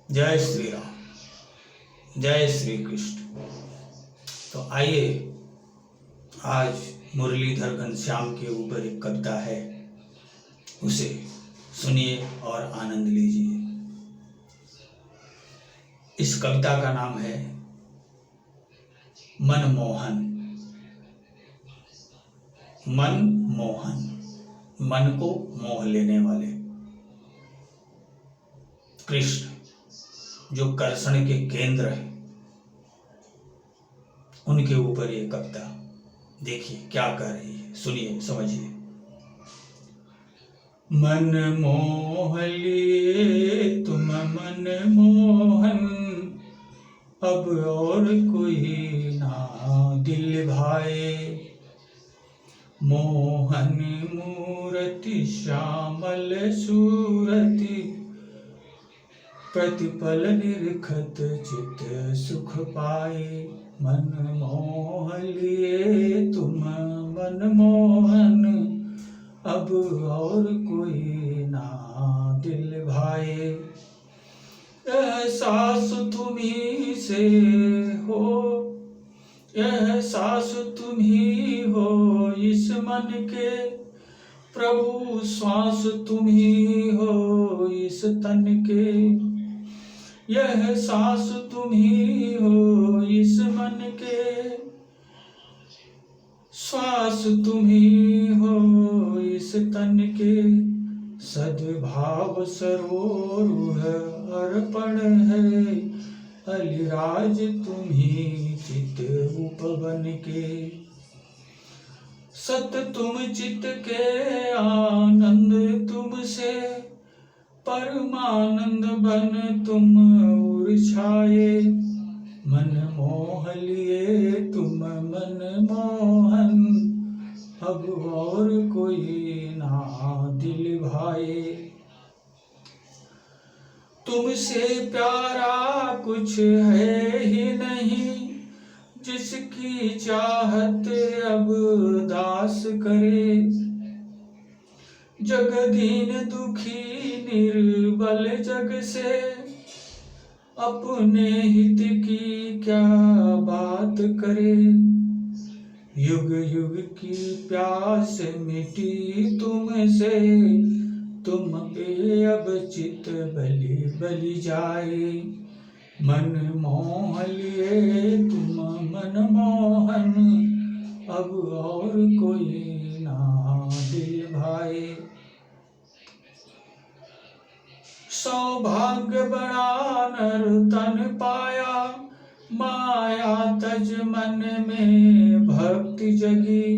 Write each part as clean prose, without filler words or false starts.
जय श्री राम, जय श्री कृष्ण। तो आइए, आज मुरलीधर घनश्याम के ऊपर एक कविता है, उसे सुनिए और आनंद लीजिए। इस कविता का नाम है मनमोहन। मनमोहन, मन को मोह लेने वाले। कृष्ण जो कर्षण के केंद्र है, उनके ऊपर ये कविता। देखिए क्या कह रही है, सुनिए, समझिए। मन मोह लिए तुम मनमोहन, अब और कोई ना दिल भाए। मोहन मूरति श्यामल सूरति, प्रतिपल निरखत चित सुख पाए। मन मोह लिए तुम मनमोहन, अब और कोई ना दिल भाए। एहसास तुम्ही से हो, एहसास तुम्ही हो इस मन के। प्रभु श्वास तुम्ही हो इस तन के। यह सांस तुम्ही हो इस मन के, श्वास तुम्ही हो इस तन के। सद्भाव सरोरुह अर्पण है, अलिराज तुम्ही चित उपवन के। सत तुम चित के आनंद तुमसे, परमानंद बन तुम उर छाए। मन मोह लिए तुम मनमोहन, अब और कोई ना दिल भाए। तुमसे प्यारा कुछ है ही नहीं, जिसकी चाहत अब दास करे। जगदीन दुखी निर्बल जग से, अपने हित की क्या बात करे। युग युग की प्यास मिटी तुमसे, तुम पे अब चित बलि बलि जाए। मन मोह लिए तुम मनमोहन, अब और कोई ना दिल भाए। सौभाग्य बड़ा नर तन पाया, माया तज मन में भक्ति जगी।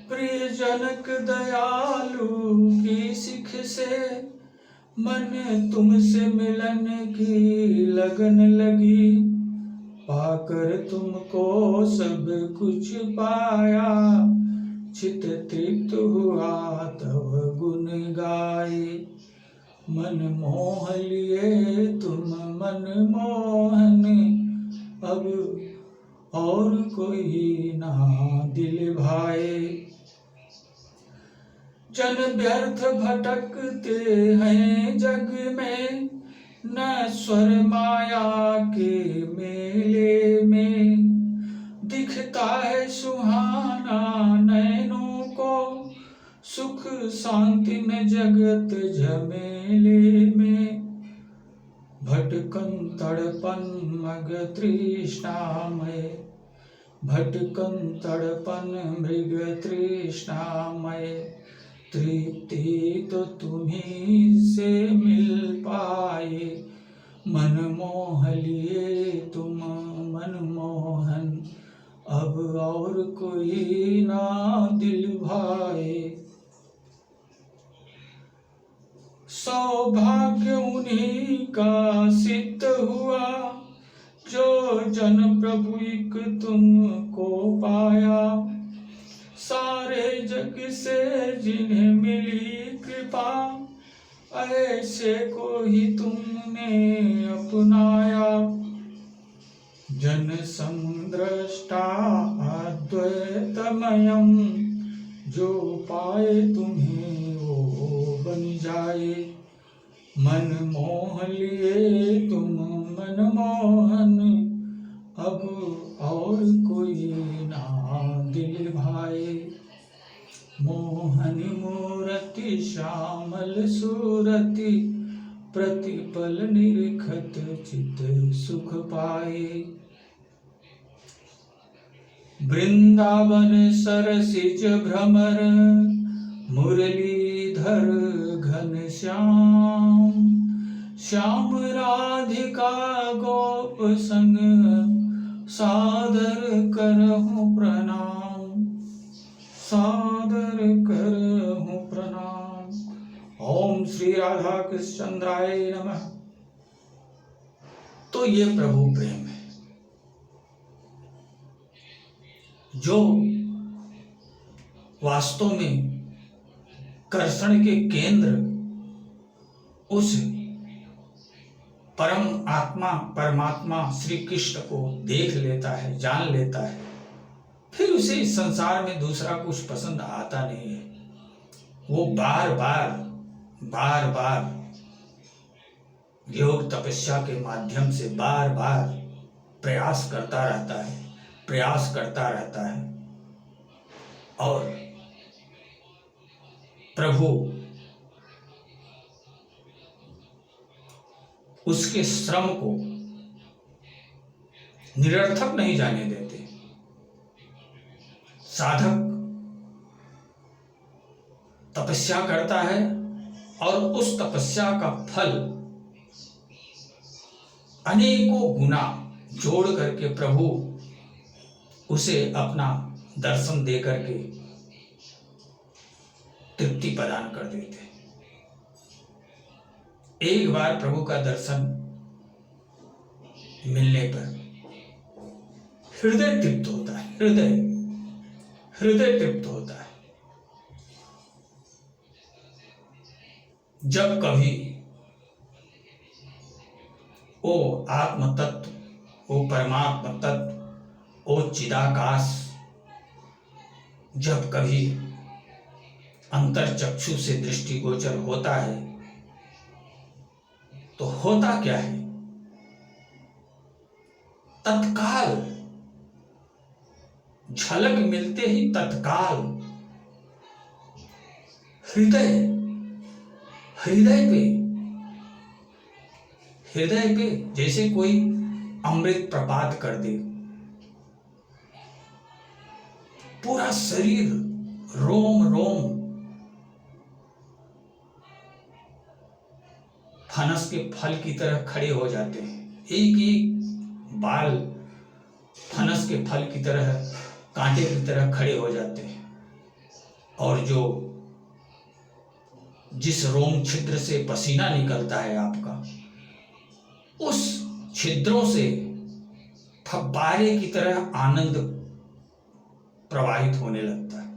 प्रिय जनक दयालु की सिख से, मन तुमसे मिलन की लगन लगी। पाकर तुमको सब कुछ पाया, चित तृप्त हुआ तव गुण गाए। मन मोह लिए तुम मनमोहन, अब और कोई ना दिल भाए। जन व्यर्थ भटकते हैं जग में, न स्वर माया के मेले में। दिखता है सुहाना नैनों को, सुख शांति न जगत झमेले में। भटकन तड़पन मग तृष्णामय, भटकन तड़पन मृग तृष्णामय। तृप्ति तो तुम्ही से मिल पाए। मन मोह लिए तुम मनमोहन, अब और कोई ना दिल भाए। सौभाग्य उन्हीं का सिद्ध हुआ, जो जन प्रभु एक तुमको पाया। सारे जग से जिन्हें मिली कृपा, ऐसे को ही तुमने अपनाया। जन समद्रष्टा अद्वैतमयम्, जो पाए तुम्हें वो बन जाए। मन मोह लिए तुम प्रतिपल निरखत चित सुख पाए। वृंदावन सरसिज भ्रमर मुरलीधर घन श्याम। श्याम राधिका गोप संग सादर करहूँ प्रणाम। सादर करहूँ प्रणाम। ओम श्री राधा कृष्णचंद्राय नमः। तो ये प्रभु प्रेम है जो वास्तव में कर्षण के केंद्र उस परम आत्मा परमात्मा श्री कृष्ण को देख लेता है, जान लेता है, फिर उसे इस संसार में दूसरा कुछ पसंद आता नहीं है। वो बार बार योग तपस्या के माध्यम से बार बार प्रयास करता रहता है और प्रभु उसके श्रम को निरर्थक नहीं जाने देते। साधक तपस्या करता है और उस तपस्या का फल अनेकों गुना जोड़ करके प्रभु उसे अपना दर्शन दे करके तृप्ति प्रदान कर देते। एक बार प्रभु का दर्शन मिलने पर हृदय तृप्त होता है, हृदय तृप्त होता है। जब कभी वो आत्म तत्व, वो परमात्मा तत्व, वो चिदाकाश जब कभी अंतर चक्षु से दृष्टिगोचर होता है तो होता क्या है, तत्काल झलक मिलते ही तत्काल हृदय पे जैसे कोई अमृत प्रपात कर दे। पूरा शरीर रोम रोम फनस के फल की तरह खड़े हो जाते हैं। एक एक बाल फनस के फल की तरह, कांटे की तरह खड़े हो जाते हैं। और जो जिस रोम छिद्र से पसीना निकलता है आपका, उस छिद्रों से फव्वारे की तरह आनंद प्रवाहित होने लगता है।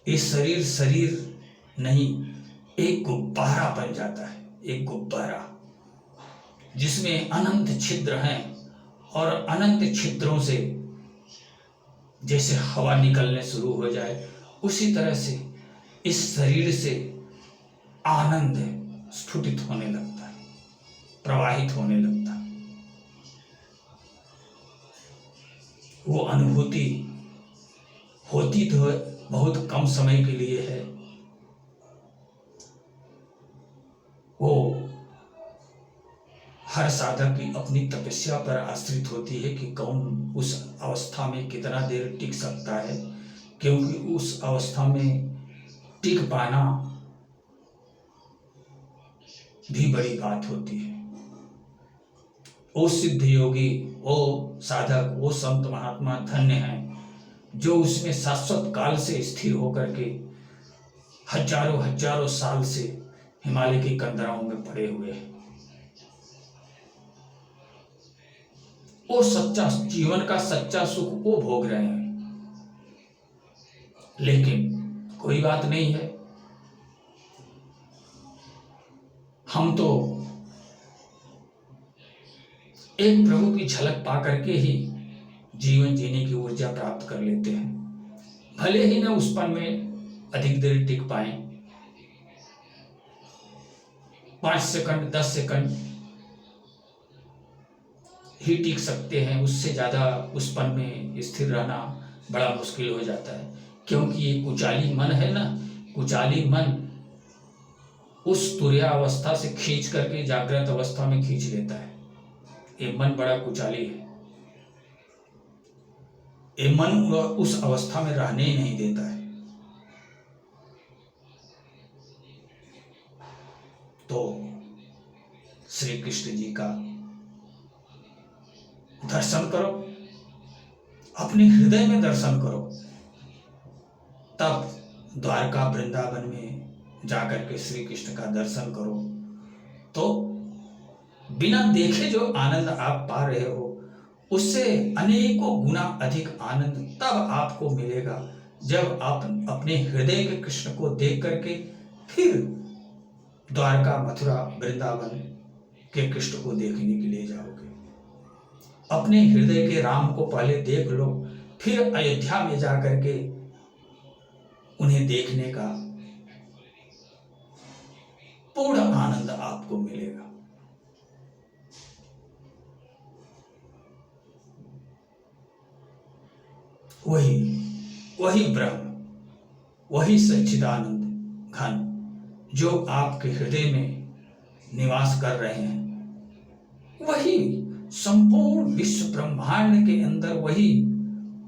ये शरीर नहीं, एक गुब्बारा बन जाता है, एक गुब्बारा जिसमें अनंत छिद्र हैं और अनंत छिद्रों से जैसे हवा निकलने शुरू हो जाए, उसी तरह से इस शरीर से आनंद स्फुटित होने लगता है, प्रवाहित होने लगता है। वो अनुभूति होती तो बहुत कम समय के लिए है। वो हर साधक की अपनी तपस्या पर आश्रित होती है कि कौन उस अवस्था में कितना देर टिक सकता है, क्योंकि उस अवस्था में टिक पाना भी बड़ी बात होती है। वो सिद्ध योगी, वो साधक, वो संत महात्मा धन्य हैं जो उसमें शाश्वत काल से स्थिर होकर के हजारों साल से हिमालय की कंदराओं में पड़े हुए हैं। वो सच्चा जीवन का सच्चा सुख वो भोग रहे हैं। लेकिन कोई बात नहीं है, हम तो एक प्रभु की झलक पा करके ही जीवन जीने की ऊर्जा प्राप्त कर लेते हैं। भले ही न उस पल में अधिक देर टिक पाए, 5 सेकंड 10 सेकंड ही टिक सकते हैं, उससे ज्यादा उस पल में स्थिर रहना बड़ा मुश्किल हो जाता है। क्योंकि ये कुचाली मन है ना, कुचाली मन उस तुर्यावस्था से खींच करके जागृत अवस्था में खींच लेता है। ये मन बड़ा कुचाली है। ये मन उस अवस्था में रहने ही नहीं देता है। तो श्री कृष्ण जी का दर्शन करो, अपने हृदय में दर्शन करो, तब द्वारका वृंदावन में जाकर के श्री कृष्ण का दर्शन करो तो बिना देखे जो आनंद आप पा रहे हो उससे अनेकों गुना अधिक आनंद तब आपको मिलेगा जब आप अपने हृदय के कृष्ण को देख करके फिर द्वारका, मथुरा, वृंदावन के कृष्ण को देखने के लिए जाओगे। अपने हृदय के राम को पहले देख लो, फिर अयोध्या में जाकर के उन्हें देखने का पूर्ण आनंद आपको मिलेगा। वही ब्रह्म, वही सच्चिदानंद घन जो आपके हृदय में निवास कर रहे हैं, वही संपूर्ण विश्व ब्रह्मांड के अंदर वही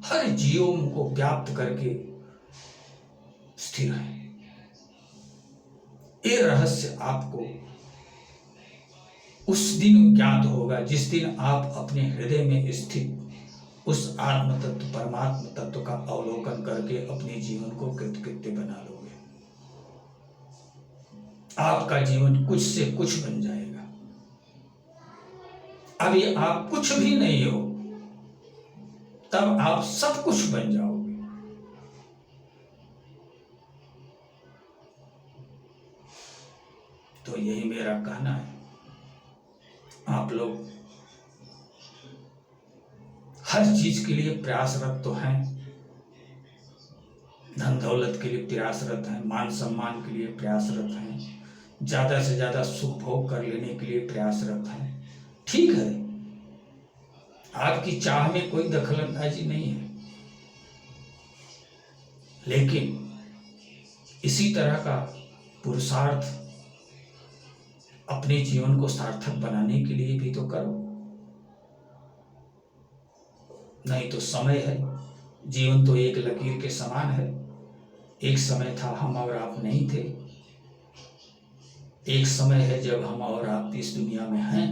हर जीवों को व्याप्त करके स्थिर है। ये रहस्य आपको उस दिन ज्ञात होगा जिस दिन आप अपने हृदय में स्थित उस आत्म तत्व, परमात्म तत्व का अवलोकन करके अपने जीवन को कृतकृत्य बना लोगे। आपका जीवन कुछ से कुछ बन जाएगा। अभी आप कुछ भी नहीं हो, तब आप सब कुछ बन जाओगे। तो यही मेरा कहना है। आप लोग हर चीज के लिए प्रयासरत तो हैं, धन दौलत के लिए प्रयासरत हैं, मान सम्मान के लिए प्रयासरत हैं, ज्यादा से ज्यादा सुख भोग कर लेने के लिए प्रयासरत हैं। ठीक है, आपकी चाह में कोई दखलंदाजी नहीं है, लेकिन इसी तरह का पुरुषार्थ अपने जीवन को सार्थक बनाने के लिए भी तो करो। नहीं तो समय है, जीवन तो एक लकीर के समान है। एक समय था हम और आप नहीं थे, एक समय है जब हम और आप इस दुनिया में हैं,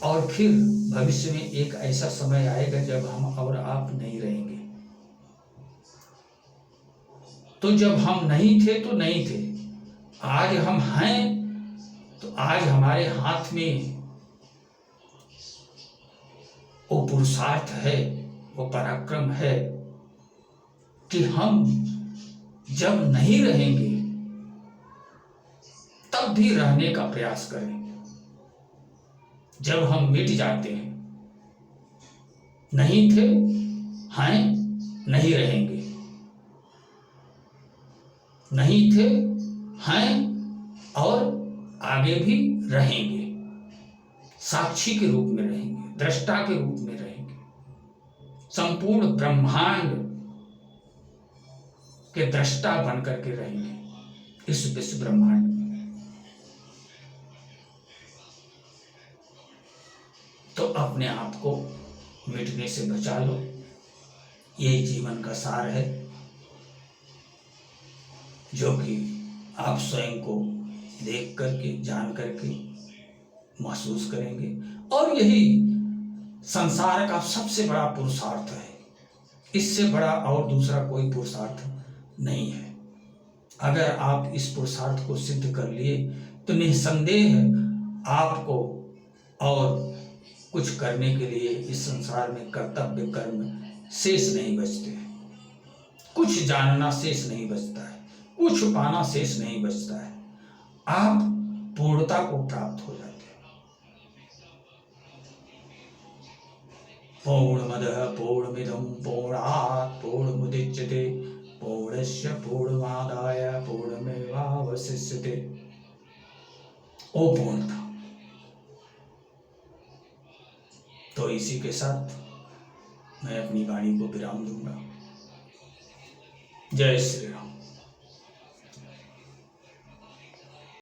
और फिर भविष्य में एक ऐसा समय आएगा जब हम और आप नहीं रहेंगे। तो जब हम नहीं थे तो नहीं थे, आज हम हैं तो आज हमारे हाथ में वो पुरुषार्थ है, वो पराक्रम है कि हम जब नहीं रहेंगे तब भी रहने का प्रयास करेंगे। जब हम मिट जाते हैं, नहीं थे, हैं, नहीं रहेंगे, नहीं थे, हैं और आगे भी रहेंगे, साक्षी के रूप में रहेंगे, दृष्टा के रूप में रहेंगे, संपूर्ण ब्रह्मांड के दृष्टा बन करके रहेंगे इस विश्व ब्रह्मांड में। तो अपने आप को मिटने से बचा लो, ये जीवन का सार है जो कि आप स्वयं को देख करके, जान करके महसूस करेंगे। और यही संसार का सबसे बड़ा पुरुषार्थ है, इससे बड़ा और दूसरा कोई पुरुषार्थ नहीं है। अगर आप इस पुरुषार्थ को सिद्ध कर लिए तो निसंदेह आपको और कुछ करने के लिए इस संसार में कर्तव्य कर्म शेष नहीं बचते हैं, कुछ जानना शेष नहीं बचता है, कुछ पाना शेष नहीं बचता है। आप पूर्णता को प्राप्त हो जाते हैं। पूर्णमदः पूर्णमिदं पूर्णात् पूर्णमुदच्यते पूर्णस्य पूर्णमादाय पूर्णमेवावशिष्यते। ओ पूर्णता। तो इसी के साथ मैं अपनी वाणी को विराम दूंगा। जय श्री राम।